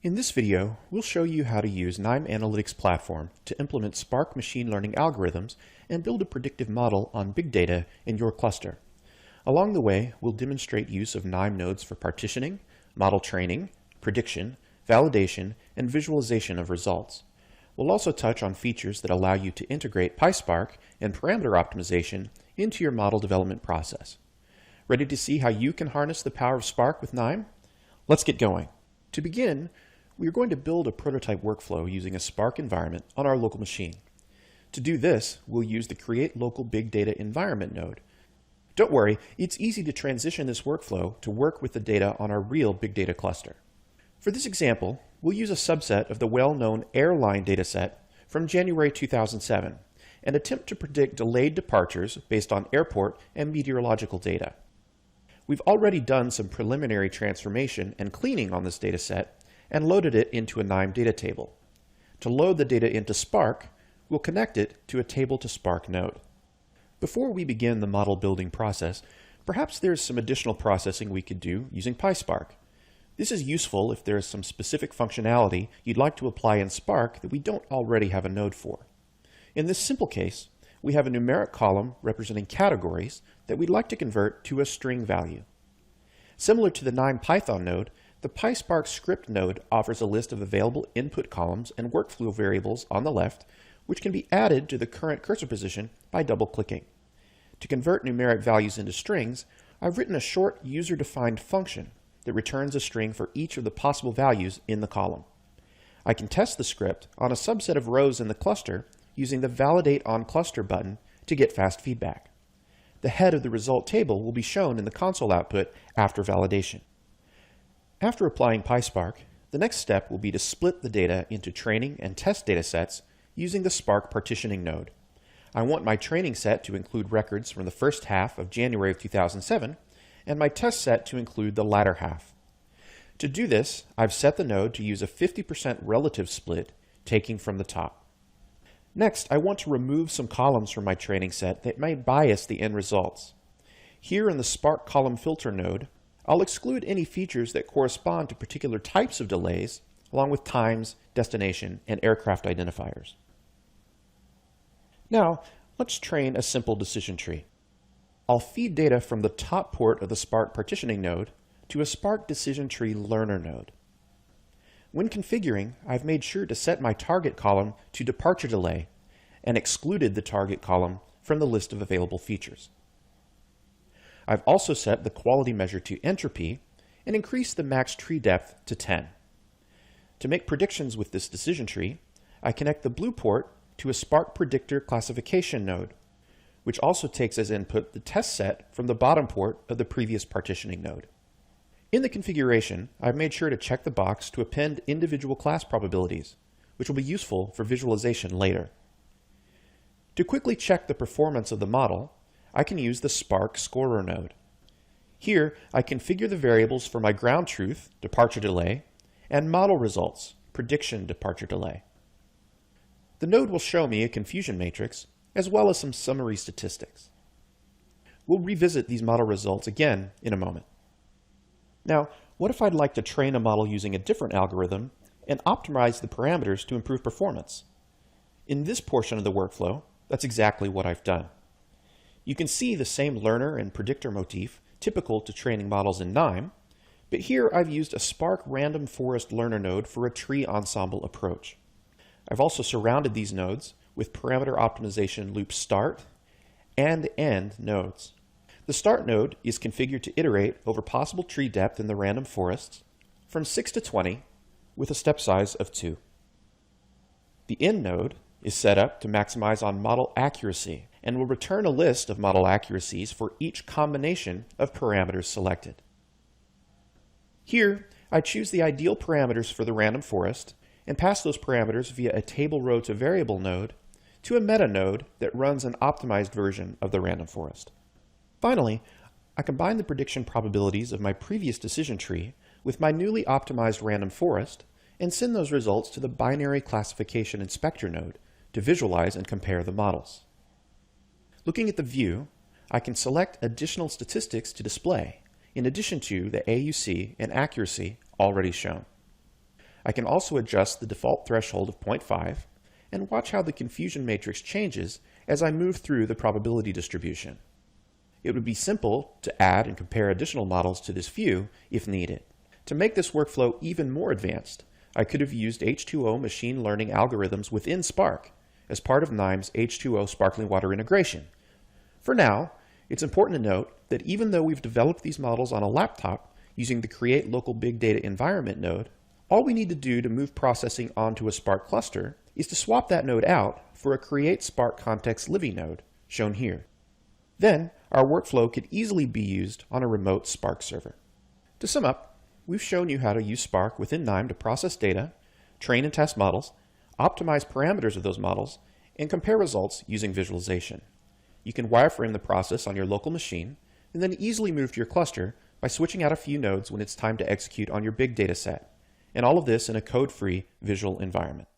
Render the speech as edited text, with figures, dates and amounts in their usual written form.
In this video, we'll show you how to use KNIME Analytics Platform to implement Spark machine learning algorithms and build a predictive model on big data in your cluster. Along the way, we'll demonstrate use of KNIME nodes for partitioning, model training, prediction, validation, and visualization of results. We'll also touch on features that allow you to integrate PySpark and parameter optimization into your model development process. Ready to see how you can harness the power of Spark with KNIME? Let's get going. To begin, we are going to build a prototype workflow using a Spark environment on our local machine. To do this, we'll use the Create Local Big Data Environment node. Don't worry, it's easy to transition this workflow to work with the data on our real big data cluster. For this example, we'll use a subset of the well-known airline dataset from January 2007 and attempt to predict delayed departures based on airport and meteorological data. We've already done some preliminary transformation and cleaning on this dataset and loaded it into a KNIME data table. To load the data into Spark, we'll connect it to a Table to Spark node. Before we begin the model building process, perhaps there's some additional processing we could do using PySpark. This is useful if there is some specific functionality you'd like to apply in Spark that we don't already have a node for. In this simple case, we have a numeric column representing categories that we'd like to convert to a string value. Similar to the KNIME Python node, the PySpark script node offers a list of available input columns and workflow variables on the left, which can be added to the current cursor position by double-clicking. To convert numeric values into strings, I've written a short user-defined function that returns a string for each of the possible values in the column. I can test the script on a subset of rows in the cluster using the Validate on Cluster button to get fast feedback. The head of the result table will be shown in the console output after validation. After applying PySpark, the next step will be to split the data into training and test datasets using the Spark partitioning node. I want my training set to include records from the first half of January of 2007 and my test set to include the latter half. To do this, I've set the node to use a 50% relative split, taking from the top. Next, I want to remove some columns from my training set that may bias the end results. Here in the Spark column filter node, I'll exclude any features that correspond to particular types of delays, along with times, destination, and aircraft identifiers. Now, let's train a simple decision tree. I'll feed data from the top port of the Spark partitioning node to a Spark decision tree learner node. When configuring, I've made sure to set my target column to departure delay and excluded the target column from the list of available features. I've also set the quality measure to entropy and increased the max tree depth to 10. To make predictions with this decision tree, I connect the blue port to a Spark predictor classification node, which also takes as input the test set from the bottom port of the previous partitioning node. In the configuration, I've made sure to check the box to append individual class probabilities, which will be useful for visualization later. To quickly check the performance of the model, I can use the Spark Scorer node. Here, I configure the variables for my ground truth, departure delay, and model results, prediction departure delay. The node will show me a confusion matrix, as well as some summary statistics. We'll revisit these model results again in a moment. Now, what if I'd like to train a model using a different algorithm and optimize the parameters to improve performance? In this portion of the workflow, that's exactly what I've done. You can see the same learner and predictor motif typical to training models in KNIME, but here I've used a Spark random forest learner node for a tree ensemble approach. I've also surrounded these nodes with parameter optimization loop start and end nodes. The start node is configured to iterate over possible tree depth in the random forests from 6 to 20 with a step size of 2. The end node is set up to maximize on model accuracy and will return a list of model accuracies for each combination of parameters selected. Here, I choose the ideal parameters for the random forest and pass those parameters via a table row to variable node to a meta node that runs an optimized version of the random forest. Finally, I combine the prediction probabilities of my previous decision tree with my newly optimized random forest and send those results to the binary classification inspector node to visualize and compare the models. Looking at the view, I can select additional statistics to display, in addition to the AUC and accuracy already shown. I can also adjust the default threshold of 0.5 and watch how the confusion matrix changes as I move through the probability distribution. It would be simple to add and compare additional models to this view if needed. To make this workflow even more advanced, I could have used H2O machine learning algorithms within Spark as part of KNIME's H2O sparkling water integration. For now, it's important to note that even though we've developed these models on a laptop using the Create Local Big Data Environment node, all we need to do to move processing onto a Spark cluster is to swap that node out for a Create Spark Context Living node, shown here. Then, our workflow could easily be used on a remote Spark server. To sum up, we've shown you how to use Spark within KNIME to process data, train and test models, optimize parameters of those models, and compare results using visualization. You can wireframe the process on your local machine, and then easily move to your cluster by switching out a few nodes when it's time to execute on your big data set, and all of this in a code-free visual environment.